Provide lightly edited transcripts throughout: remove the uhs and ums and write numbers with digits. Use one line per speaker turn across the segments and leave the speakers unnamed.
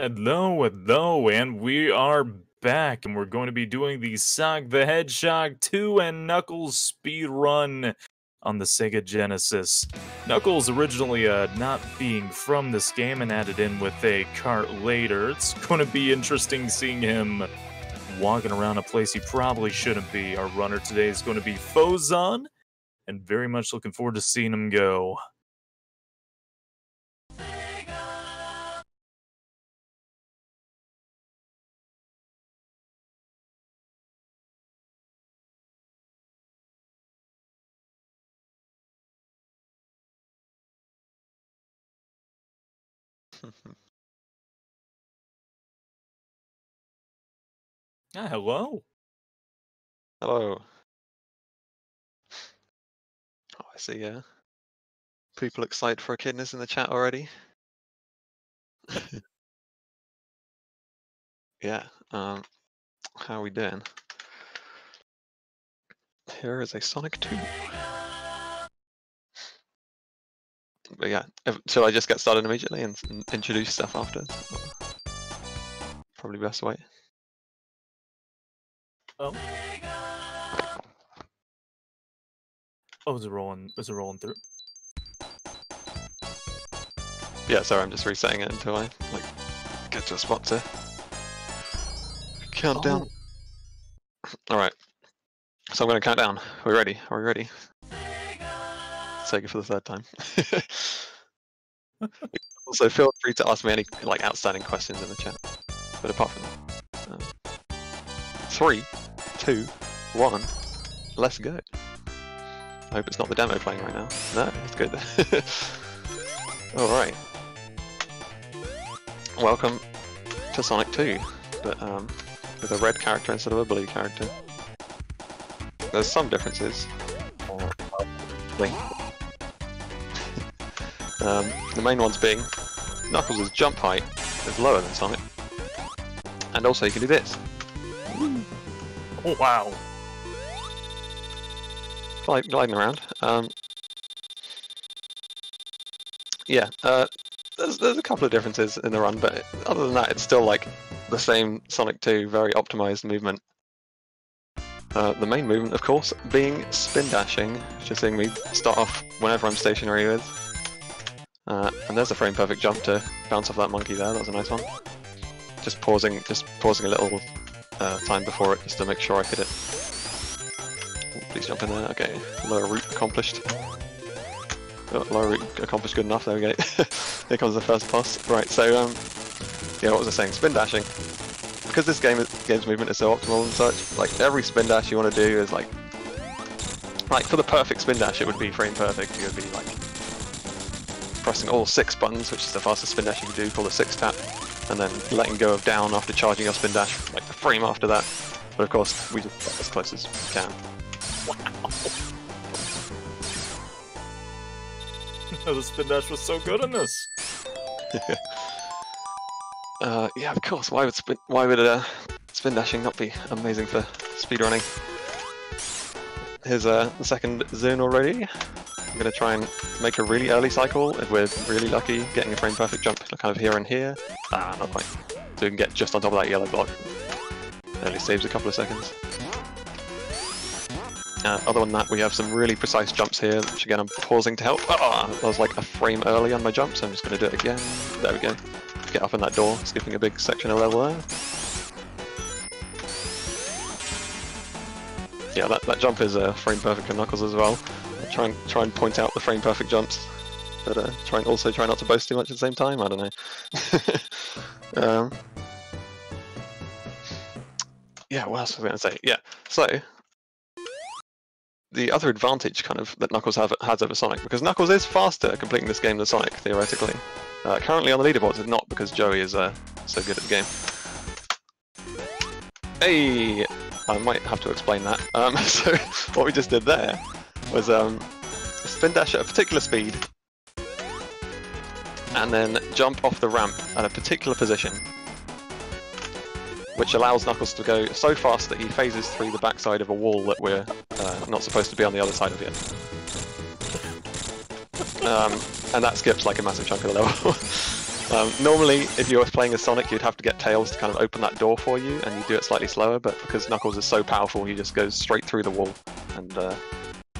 Hello, hello, and we are back, and we're going to be doing the Sonic the Hedgehog 2 and Knuckles speed run on the Sega Genesis. Knuckles originally not being from this game and added in with a cart later. It's going to be interesting seeing him walking around a place he probably shouldn't be. Our runner today is going to be Phozonn, and very much looking forward to seeing him go. Ah, hello.
Hello. Oh, I see, people excited for echidnas in the chat already. Yeah, how are we doing? Here is a Sonic 2. But yeah, shall I just get started immediately and introduce stuff after? Probably best way.
Oh. Oh, is it rolling through?
Yeah, sorry, I'm just resetting it until I get to a spot to count down. Alright. So I'm gonna count down. Are we ready? Are we ready? Take it for the third time. Also, feel free to ask me any outstanding questions in the chat. But apart from that, 3, 2, 1, let's go. I hope it's not the demo playing right now. No, it's good. Alright. Welcome to Sonic 2, but with a red character instead of a blue character. There's some differences. The main ones being Knuckles' jump height is lower than Sonic, and also you can do this.
Oh wow!
Gliding around. Yeah, there's a couple of differences in the run, but other than that, it's still like the same Sonic 2, very optimized movement. The main movement, of course, being spin dashing, just seeing me start off whenever I'm stationary with. And there's a frame perfect jump to bounce off that monkey there. That was a nice one. Just pausing a little time before it, just to make sure I hit it. Please jump in there. Okay, lower route accomplished. Oh, lower route accomplished good enough. There we go. Here comes the first pass. Right. So yeah, what was I saying? Spin dashing. Because this game's movement is so optimal and such, like every spin dash you want to do is like for the perfect spin dash, it would be frame perfect. You would be like pressing all 6 buttons, which is the fastest spin dash you can do, called a 6 tap, and then letting go of down after charging your spin dash, like the frame after that. But of course, we just get as close as we can.
Wow. The spin dash was so good in this.
Yeah, of course. Why would spin dashing not be amazing for speedrunning? Here's the second zone already. I'm gonna try and make a really early cycle if we're really lucky, getting a frame perfect jump kind of here and here. Ah, not quite. So we can get just on top of that yellow block. It only saves a couple of seconds. Other than that, we have some really precise jumps here, which again I'm pausing to help. I was like a frame early on my jump, so I'm just gonna do it again. There we go. Get up in that door, skipping a big section of level there. Yeah, that jump is frame perfect for Knuckles as well. Try and point out the frame perfect jumps, but try not to boast too much at the same time. I don't know. Yeah, what else was I going to say? Yeah, so the other advantage kind of that Knuckles has over Sonic, because Knuckles is faster at completing this game than Sonic theoretically. Currently on the leaderboards, it's not, because Joey is so good at the game. Hey, I might have to explain that. So what we just did there was spin dash at a particular speed, and then jump off the ramp at a particular position, which allows Knuckles to go so fast that he phases through the backside of a wall that we're not supposed to be on the other side of yet. And that skips like a massive chunk of the level. Normally, if you were playing as Sonic, you'd have to get Tails to kind of open that door for you, and you do it slightly slower, but because Knuckles is so powerful, he just goes straight through the wall, and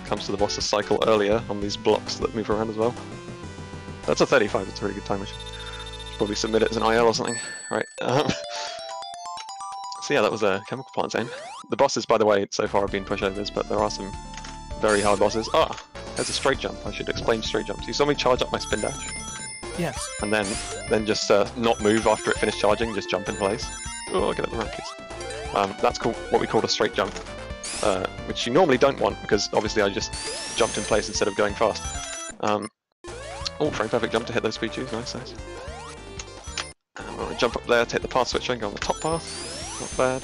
comes to the boss's cycle earlier on these blocks that move around as well. That's a 35, it's a really good time machine. Should probably submit it as an IL or something. Right. So yeah, that was a chemical plant zone. The bosses, by the way, so far have been pushovers, but there are some very hard bosses. Ah, there's a straight jump. I should explain straight jumps. You saw me charge up my spin dash?
Yes.
And then just not move after it finished charging, just jump in place. Oh, I'll get up the ramp, please. That's called what we call a straight jump, which you normally don't want, because obviously I just jumped in place instead of going fast. Oh, frame perfect jump to hit those speed tubes, nice, nice. I'm going to jump up there, take the path switch and go on the top path, not bad.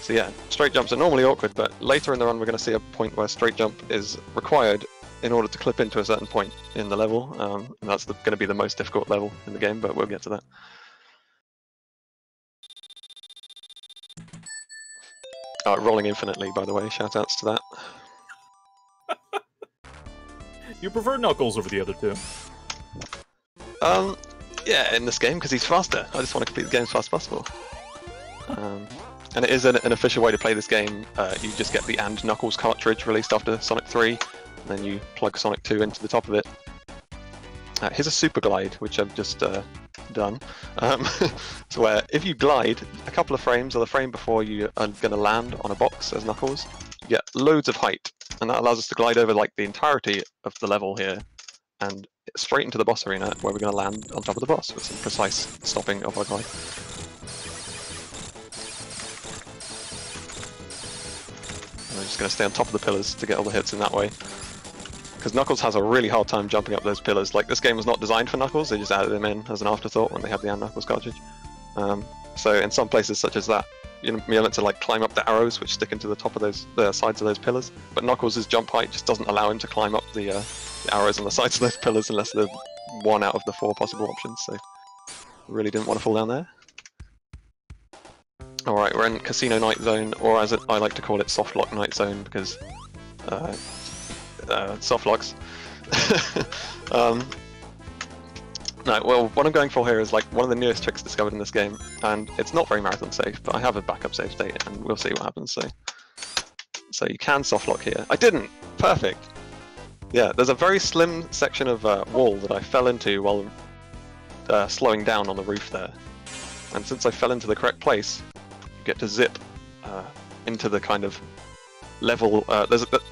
So yeah, straight jumps are normally awkward, but later in the run we're going to see a point where straight jump is required in order to clip into a certain point in the level, and that's going to be the most difficult level in the game, but we'll get to that. Rolling infinitely, by the way, shoutouts to that.
You prefer Knuckles over the other two?
Yeah, in this game, because he's faster. I just want to complete the game as fast as possible. And it is an official way to play this game. You just get the And Knuckles cartridge released after Sonic 3, and then you plug Sonic 2 into the top of it. Here's a super glide, which I've just done. So where if you glide a couple of frames, or the frame before you are going to land on a box as Knuckles, you get loads of height, and that allows us to glide over like the entirety of the level here, and straight into the boss arena, where we're going to land on top of the boss with some precise stopping of our glide. I'm just going to stay on top of the pillars to get all the hits in that way. Because Knuckles has a really hard time jumping up those pillars. Like, this game was not designed for Knuckles, they just added him in as an afterthought when they had the And Knuckles cartridge. So in some places such as that, you're meant to like climb up the arrows which stick into the top of the sides of those pillars, but Knuckles' jump height just doesn't allow him to climb up the arrows on the sides of those pillars unless they're one out of the 4 possible options, so really didn't want to fall down there. Alright, we're in Casino Night Zone, or as I like to call it, Soft Lock Night Zone, because soft locks. No, well, what I'm going for here is like one of the newest tricks discovered in this game, and it's not very marathon safe, but I have a backup save state, and we'll see what happens. So you can soft lock here. I didn't! Perfect! Yeah, there's a very slim section of wall that I fell into while slowing down on the roof there. And since I fell into the correct place, you get to zip into the kind of level.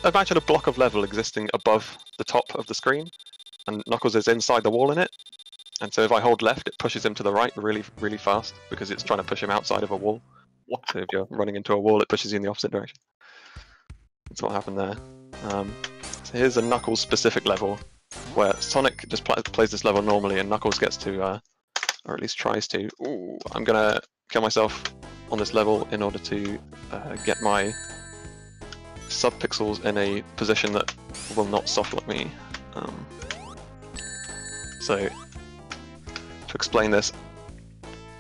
Imagine a block of level existing above the top of the screen, and Knuckles is inside the wall in it. And so if I hold left, it pushes him to the right really, really fast, because it's trying to push him outside of a wall. So if you're running into a wall, it pushes you in the opposite direction. That's what happened there. So here's a Knuckles-specific level, where Sonic just plays this level normally, and Knuckles gets to, or at least tries to. Ooh, I'm gonna kill myself on this level in order to get my sub-pixels in a position that will not soft-lock me. So, to explain this,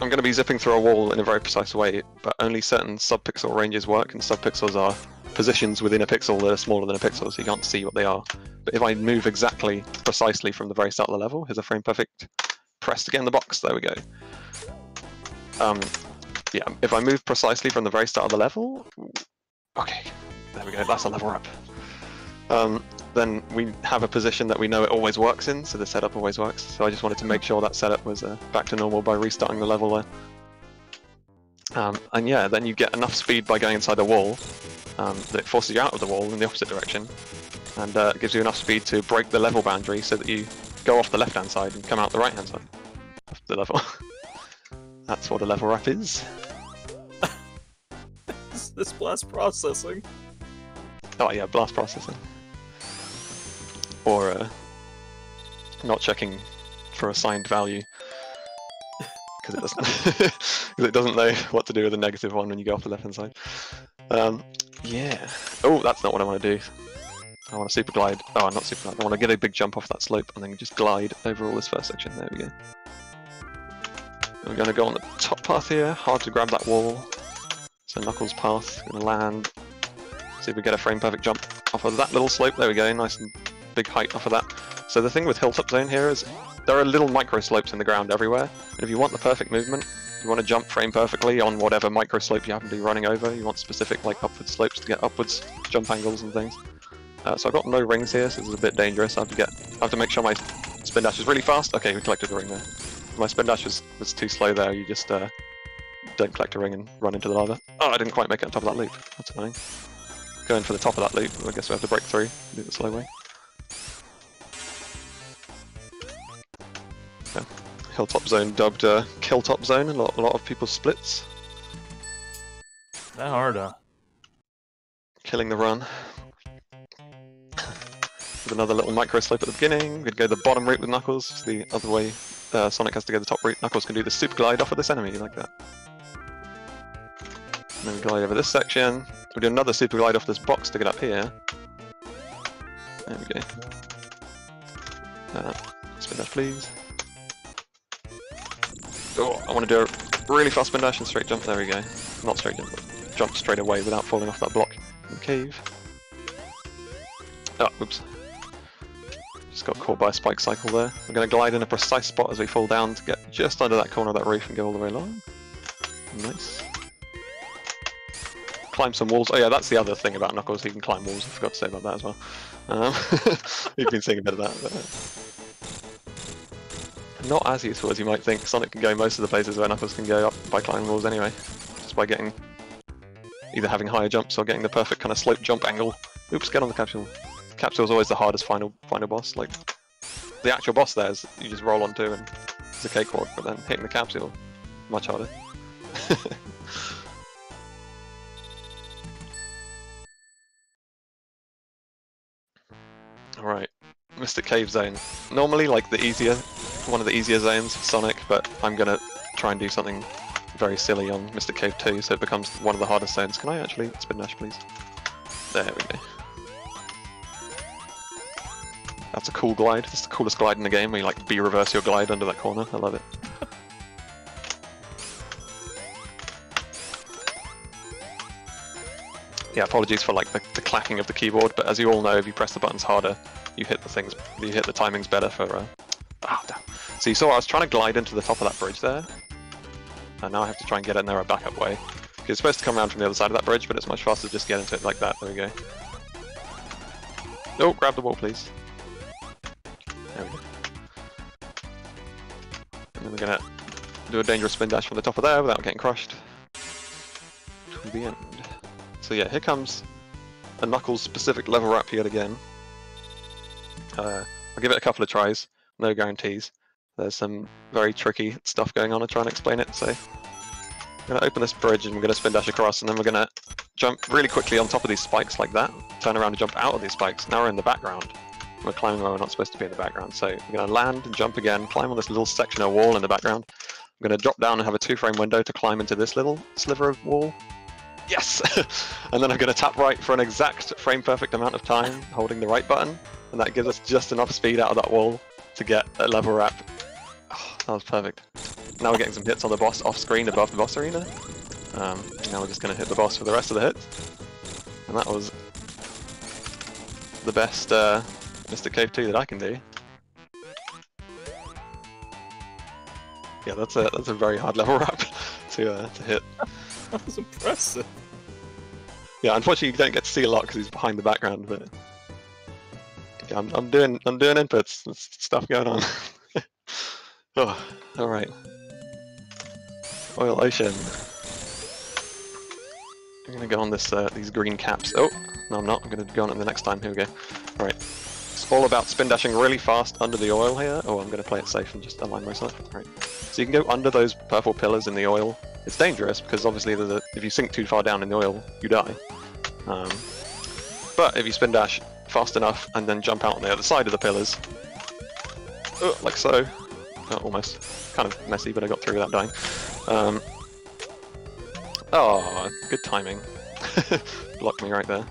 I'm going to be zipping through a wall in a very precise way, but only certain sub-pixel ranges work, and sub-pixels are positions within a pixel that are smaller than a pixel, so you can't see what they are. But if I move exactly, precisely from the very start of the level, here's a frame perfect press to get in the box, there we go. Yeah, if I move precisely from the very start of the level, okay, there we go, that's a level up. Then we have a position that we know it always works in, so the setup always works. So I just wanted to make sure that setup was back to normal by restarting the level there. And yeah, then you get enough speed by going inside the wall that it forces you out of the wall in the opposite direction, and gives you enough speed to break the level boundary so that you go off the left-hand side and come out the right-hand side of the level. That's what a level up is.
This blast processing.
Oh yeah, blast processing. Or not checking for assigned value, because it doesn't know what to do with a negative one when you go off the left hand side. Yeah. Oh, that's not what I want to do. I want to super glide. Oh, not super glide. I want to get a big jump off that slope and then just glide over all this first section. There we go. We're going to go on the top path here. Hard to grab that wall. So Knuckles' path. Going to land. See if we get a frame perfect jump off of that little slope. There we go. Nice and big height off of that. So the thing with Hilltop Zone here is there are little micro slopes in the ground everywhere, and if you want the perfect movement, you want to jump frame perfectly on whatever micro slope you happen to be running over. You want specific like upward slopes to get upwards jump angles and things. So I've got no rings here, so this is a bit dangerous. I have to make sure my spin dash is really fast. Okay, we collected the ring there. If my spin dash was too slow there, you just don't collect a ring and run into the lava. Oh, I didn't quite make it on top of that loop. That's annoying. Going for the top of that loop, I guess we have to break through, do it the slow way. Yeah. Hilltop Zone dubbed Killtop Zone, a lot of people's splits.
That hard, huh?
Killing the run. With another little micro slope at the beginning. We'd go the bottom route with Knuckles, the other way Sonic has to go the top route. Knuckles can do the super glide off of this enemy, like that. And then we glide over this section. We do another super glide off this box to get up here. There we go. Spin dash, please. Oh, I want to do a really fast spin dash and straight jump. There we go. Not straight jump, but jump straight away without falling off that block in the cave. Oh, oops. Just got caught by a spike cycle there. We're going to glide in a precise spot as we fall down to get just under that corner of that roof and go all the way along. Nice. Climb some walls. Oh yeah, that's the other thing about Knuckles, he can climb walls. I forgot to say about that as well. You've been seeing a bit of that. But not as useful as you might think. Sonic can go most of the places where Knuckles can go up by climbing walls anyway. Just by getting... either having higher jumps or getting the perfect kind of slope jump angle. Oops, get on the capsule. The capsule is always the hardest final boss. Like, the actual boss there is you just roll onto and it's a cakewalk, but then hitting the capsule, much harder. Alright, Mystic Cave Zone. Normally like one of the easier zones for Sonic, but I'm gonna try and do something very silly on Mystic Cave 2, so it becomes one of the hardest zones. Can I actually spin dash, please? There we go. That's a cool glide. It's the coolest glide in the game, where you like B-reverse your glide under that corner. I love it. Yeah, apologies for like the clacking of the keyboard, but as you all know, if you press the buttons harder, you hit the timings better for. Damn. So you saw I was trying to glide into the top of that bridge there, and now I have to try and get in there a backup way. You're supposed to come around from the other side of that bridge, but it's much faster to just get into it like that. There we go. Oh, grab the wall, please. There we go. And then we're gonna do a dangerous spin dash from the top of there without getting crushed to the end. So yeah, here comes a Knuckles specific level up yet again. I'll give it a couple of tries, no guarantees. There's some very tricky stuff going on to try and explain it, so I'm going to open this bridge and we're going to spin dash across, and then we're going to jump really quickly on top of these spikes like that, turn around and jump out of these spikes. Now we're in the background. We're climbing where we're not supposed to be in the background, so we're going to land and jump again, climb on this little section of wall in the background. I'm going to drop down and have a 2-frame window to climb into this little sliver of wall. Yes! And then I'm going to tap right for an exact frame perfect amount of time, holding the right button, and that gives us just enough speed out of that wall to get a level wrap. Oh, that was perfect. Now we're getting some hits on the boss off screen above the boss arena. Now we're just going to hit the boss for the rest of the hits. And that was the best Mystic Cave 2 that I can do. Yeah, that's a very hard level wrap to hit.
That was impressive.
Yeah, unfortunately you don't get to see a lot because he's behind the background, but yeah, I'm doing inputs. There's stuff going on. Oh, all right. Oil Ocean. I'm gonna go on this these green caps. Oh, no, I'm not. I'm gonna go on it the next time. Here we go. All right. It's all about spin dashing really fast under the oil here. Oh, I'm gonna play it safe and just align myself. All right. So you can go under those purple pillars in the oil. It's dangerous because obviously if you sink too far down in the oil, you die. But if you spin dash fast enough and then jump out on the other side of the pillars, like so, almost, kind of messy, but I got through without dying. Oh, good timing. Blocked me right there.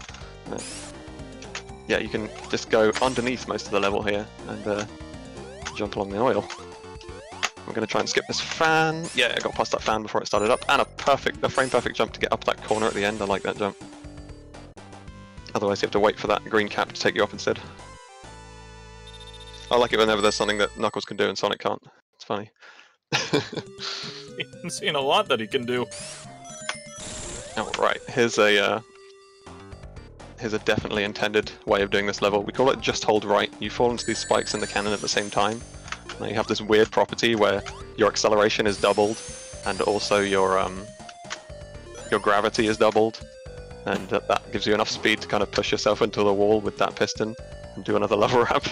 Yeah, you can just go underneath most of the level here and jump along the oil. I'm going to try and skip this fan. Yeah, I got past that fan before it started up. And a frame perfect jump to get up that corner at the end. I like that jump. Otherwise you have to wait for that green cap to take you up instead. I like it whenever there's something that Knuckles can do and Sonic can't. It's funny.
I'm seeing a lot that he can do.
Alright, here's a definitely intended way of doing this level. We call it just hold right. You fall into these spikes in the cannon at the same time. Now you have this weird property where your acceleration is doubled, and also your gravity is doubled, and that gives you enough speed to kind of push yourself into the wall with that piston and do another level wrap.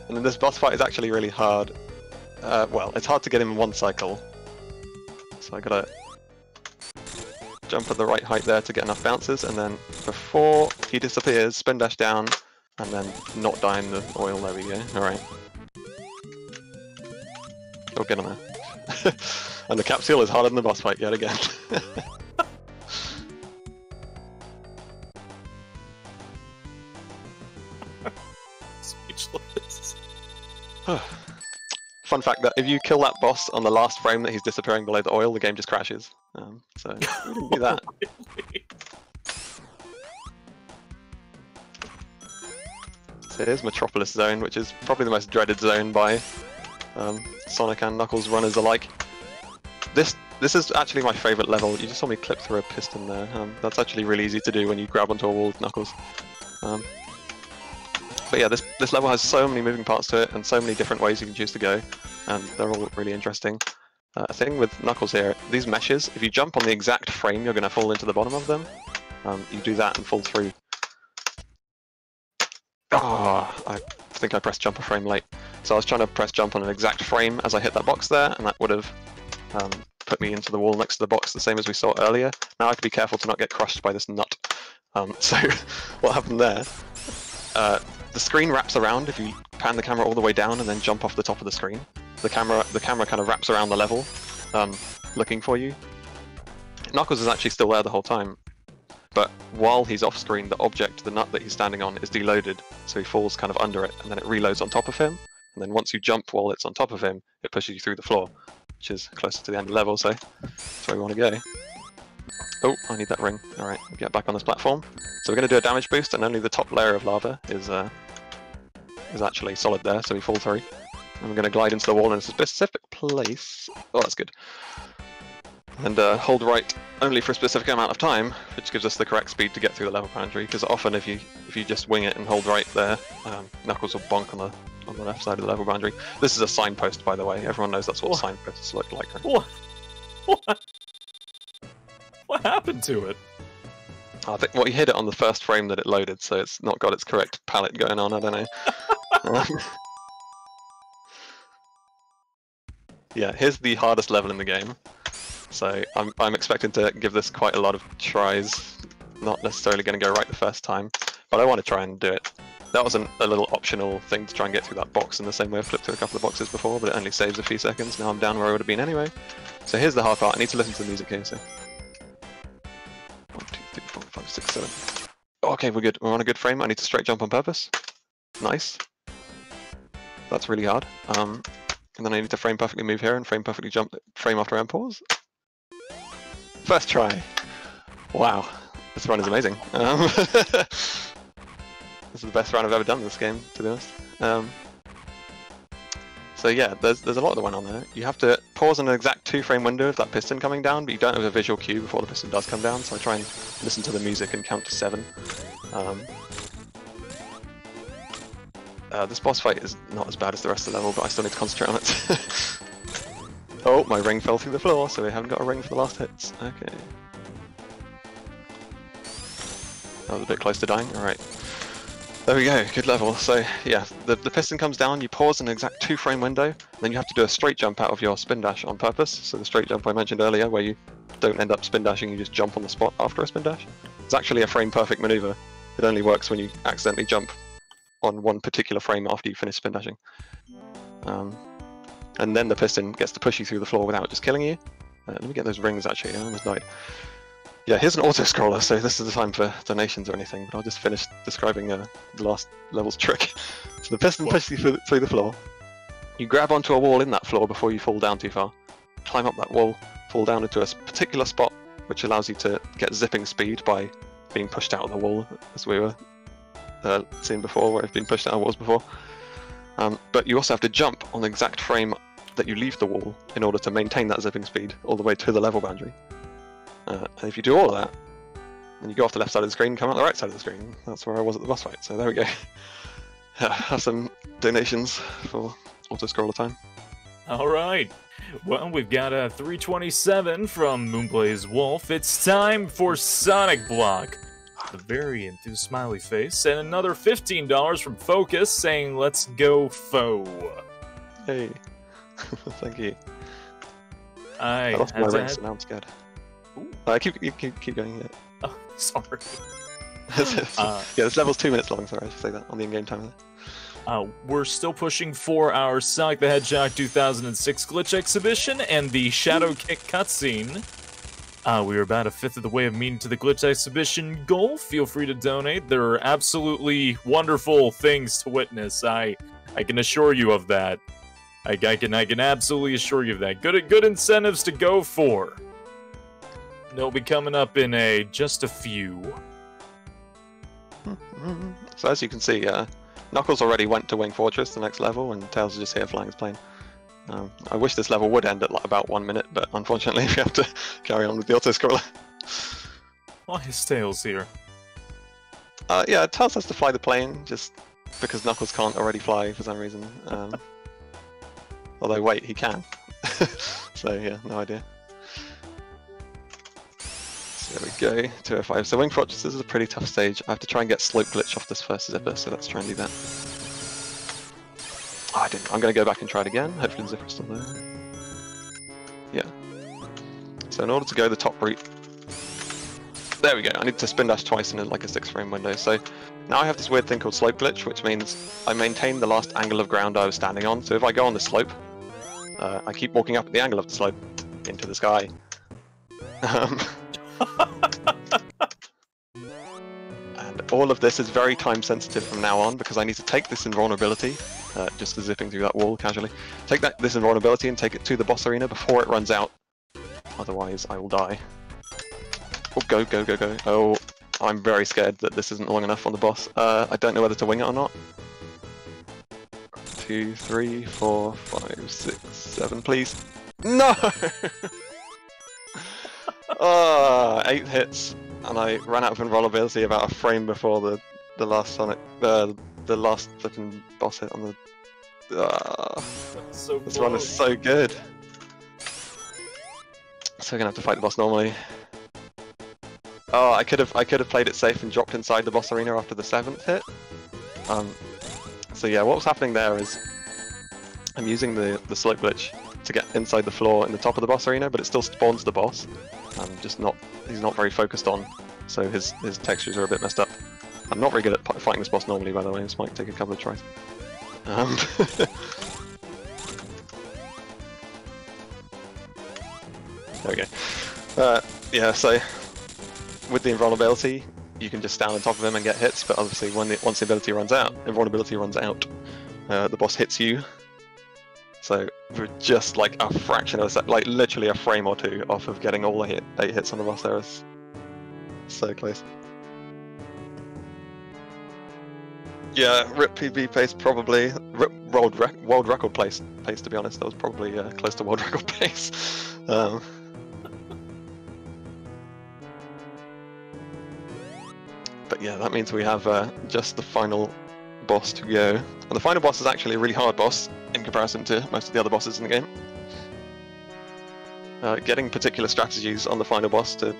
And then this boss fight is actually really hard. Well, it's hard to get him in one cycle, so I gotta jump at the right height there to get enough bounces, and then before he disappears, spin dash down, and then not die in the oil. There we go. Alright. Oh, get on there. And the capsule is harder than the boss fight yet again.
Speechless.
Fun fact that if you kill that boss on the last frame that he's disappearing below the oil, the game just crashes. So we didn't do that.
Really?
So here's Metropolis Zone, which is probably the most dreaded zone by Sonic and Knuckles runners alike. This is actually my favourite level. You just saw me clip through a piston there. That's actually really easy to do when you grab onto a wall with Knuckles. But yeah, this level has so many moving parts to it and so many different ways you can choose to go, and they're all really interesting. A thing with Knuckles here, these meshes, if you jump on the exact frame, you're going to fall into the bottom of them. You do that and fall through. Oh, I think I pressed jump a frame late. So I was trying to press jump on an exact frame as I hit that box there, and that would have put me into the wall next to the box, the same as we saw earlier. Now I have to be careful to not get crushed by this nut. So what happened there? The screen wraps around if you pan the camera all the way down and then jump off the top of the screen. The camera kind of wraps around the level, looking for you. Knuckles is actually still there the whole time, but while he's off screen, the object, the nut that he's standing on, is deloaded, so he falls kind of under it, and then it reloads on top of him. And then once you jump while it's on top of him, it pushes you through the floor, which is closer to the end of the level, so that's where we want to go. Oh, I need that ring. Alright, get back on this platform. So we're going to do a damage boost, and only the top layer of lava is actually solid there, so we fall through. And we're going to glide into the wall in a specific place. Oh, that's good. And hold right only for a specific amount of time, which gives us the correct speed to get through the level boundary, because often if you just wing it and hold right there, Knuckles will bonk on the left side of the level boundary. This is a signpost, by the way. Everyone knows that's what signposts look like. Right?
What happened to it?
I think he hit it on the first frame that it loaded, so it's not got its correct palette going on. I don't know. Yeah, here's the hardest level in the game. So I'm expecting to give this quite a lot of tries. Not necessarily going to go right the first time, but I want to try and do it. That was a little optional thing to try and get through that box in the same way I flipped through a couple of boxes before, but it only saves a few seconds. Now I'm down where I would have been anyway. So here's the hard part. I need to listen to the music here. So 1, 2, 3, 4, 5, 6, 7. Okay, we're good. We're on a good frame. I need to straight jump on purpose. Nice. That's really hard. And then I need to frame perfectly move here and frame perfectly jump frame after round pause. First try. Wow, this run is amazing. This is the best run I've ever done in this game, to be honest. So yeah, there's a lot that went on there. You have to pause in an exact 2-frame window of that piston coming down, but you don't have a visual cue before the piston does come down, so I try and listen to the music and count to 7. This boss fight is not as bad as the rest of the level, but I still need to concentrate on it. Oh, my ring fell through the floor, so we haven't got a ring for the last hits. Okay. That was a bit close to dying. Alright. There we go, good level. So yeah, the piston comes down, you pause in an exact 2-frame window, then you have to do a straight jump out of your spin dash on purpose. So the straight jump I mentioned earlier, where you don't end up spin dashing, you just jump on the spot after a spin dash. It's actually a frame perfect maneuver. It only works when you accidentally jump on one particular frame after you finish spin dashing. And then the piston gets to push you through the floor without just killing you. Let me get those rings actually, I almost died. Yeah, here's an auto-scroller, so this is the time for donations or anything, but I'll just finish describing the last level's trick. So the piston pushes you through the floor. You grab onto a wall in that floor before you fall down too far. Climb up that wall, fall down into a particular spot, which allows you to get zipping speed by being pushed out of the wall, as we were seen before, where I've been pushed out of walls before. But you also have to jump on the exact frame that you leave the wall in order to maintain that zipping speed all the way to the level boundary. And if you do all of that, then you go off the left side of the screen, come out the right side of the screen. That's where I was at the boss fight, so there we go. Have some donations for auto-scroller time.
Alright, well, we've got a 327 from Moonblaze Wolf. It's time for Sonic Block. A very enthused smiley face, and another $15 from Focus saying, "Let's go, foe."
Hey, thank you.
I
lost my ring, so now I'm scared. Keep going. Yeah.
Oh, sorry.
Yeah, this level's 2 minutes long. Sorry, I should say that on the in-game timer.
We're still pushing for our Sonic the Hedgehog 2006 glitch exhibition and the Shadow Kick cutscene. We are about a fifth of the way of meeting to the glitch exhibition goal. Feel free to donate. There are absolutely wonderful things to witness. I can assure you of that. I can absolutely assure you of that. Good incentives to go for. They'll be coming up in just a few.
So as you can see, Knuckles already went to Wing Fortress, the next level, and Tails is just here flying his plane. I wish this level would end at like about 1 minute, but unfortunately we have to carry on with the auto-scroller.
Why is Tails here?
Yeah, Tails has to fly the plane, just because Knuckles can't already fly for some reason. Although, wait, he can. So yeah, no idea. So there we go, 205. So Wing Fortress is a pretty tough stage. I have to try and get Slope Glitch off this first zipper, so let's try and do that. Oh, I didn't. I'm going to go back and try it again. Hopefully the zipper's still there. Yeah. So in order to go the top route... There we go. I need to spin dash twice in like a 6-frame window. So now I have this weird thing called Slope Glitch, which means I maintain the last angle of ground I was standing on. So if I go on the slope, I keep walking up at the angle of the slope into the sky. And all of this is very time sensitive from now on because I need to take this invulnerability, just for zipping through that wall casually, take this invulnerability and take it to the boss arena before it runs out. Otherwise I will die. Oh, go, go, go, go. Oh, I'm very scared that this isn't long enough on the boss. I don't know whether to wing it or not. 2, 3, 4, 5, 6, 7, please. No! 8 hits, and I ran out of invulnerability about a frame before the last Sonic, the last flipping boss hit on the.
So
this run is so good. So we're gonna have to fight the boss normally. Oh, I could have played it safe and dropped inside the boss arena after the 7th hit. So yeah, what was happening there is I'm using the slope glitch to get inside the floor in the top of the boss arena, but it still spawns the boss. He's not very focused on, so his textures are a bit messed up. I'm not very good at fighting this boss normally, by the way. This might take a couple of tries. There we go. Yeah, so with the invulnerability, you can just stand on top of him and get hits, but obviously once the ability runs out, invulnerability runs out, the boss hits you. So we're just like a fraction of a second, like literally a frame or two off of getting all the 8 hits on the boss there. Is so close. Yeah, RIP PB pace probably. RIP world record pace to be honest. That was probably close to world record pace. But yeah, that means we have just the final boss to go. And the final boss is actually a really hard boss in comparison to most of the other bosses in the game. Getting particular strategies on the final boss to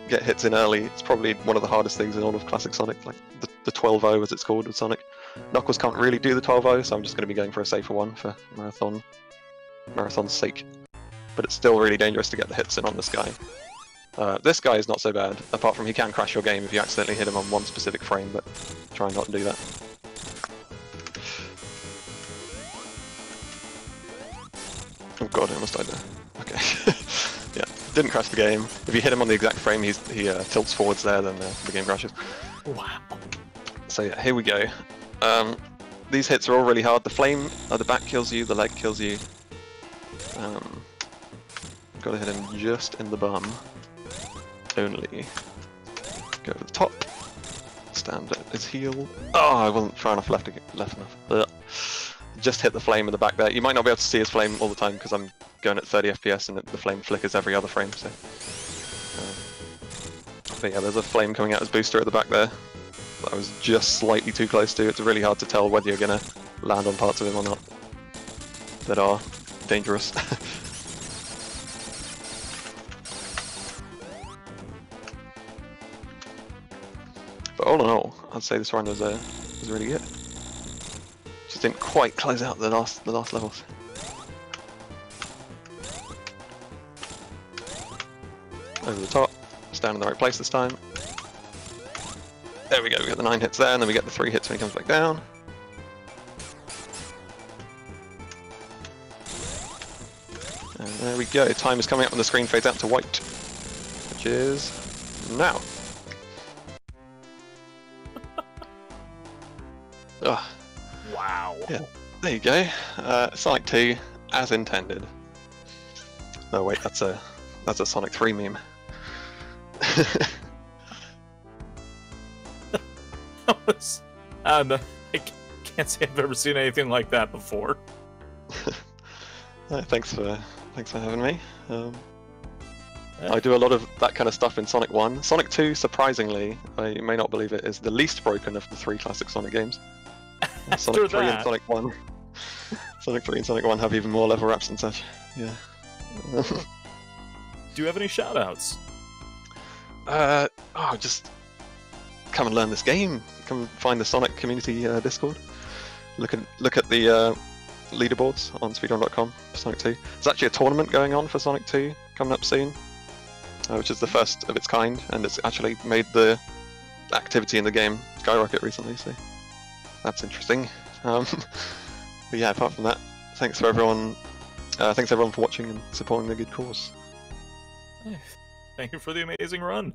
get hits in early is probably one of the hardest things in all of classic Sonic, like the 12-0 as it's called with Sonic. Knuckles can't really do the 12-0, so I'm just going to be going for a safer one for marathon's sake. But it's still really dangerous to get the hits in on this guy. This guy is not so bad, apart from he can crash your game if you accidentally hit him on one specific frame, but try not to do that. Oh god, I almost died there. Okay. Yeah, didn't crash the game. If you hit him on the exact frame he tilts forwards there, then the game crashes.
Wow.
So yeah, here we go. These hits are all really hard. The flame at the back kills you, the leg kills you. Gotta hit him just in the bum. Only. Go over the top. stand at his heel. Oh, I wasn't far enough left enough. Ugh. Just hit the flame in the back there. You might not be able to see his flame all the time because I'm going at 30 FPS and the flame flickers every other frame. So, but yeah, there's a flame coming out as booster at the back there. That I was just slightly too close to. It's really hard to tell whether you're gonna land on parts of him or not that are dangerous. But all in all, I'd say this run was really good. Just didn't quite close out the last levels. Over the top, stand in the right place this time. There we go, we get the 9 hits there, and then we get the 3 hits when he comes back down. And there we go, time is coming up when the screen fades out to white, which is now. Ugh.
Wow.
Yeah, there you go. Sonic 2, as intended. No wait, that's a Sonic 3 meme.
I can't say I've ever seen anything like that before.
Thanks for having me. I do a lot of that kind of stuff in Sonic 1. Sonic 2, surprisingly, you may not believe it, is the least broken of the 3 classic Sonic games. Sonic 3 and Sonic 1. Sonic 3 and Sonic 1 have even more level wraps and such. Yeah.
Do you have any shoutouts?
Just come and learn this game. Come find the Sonic community Discord. Look at the leaderboards on speedrun.com for Sonic 2. There's actually a tournament going on for Sonic 2 coming up soon, which is the first of its kind, and it's actually made the activity in the game skyrocket recently, so that's interesting. But yeah, apart from that, thanks everyone for watching and supporting the good cause.
Thank you for the amazing run.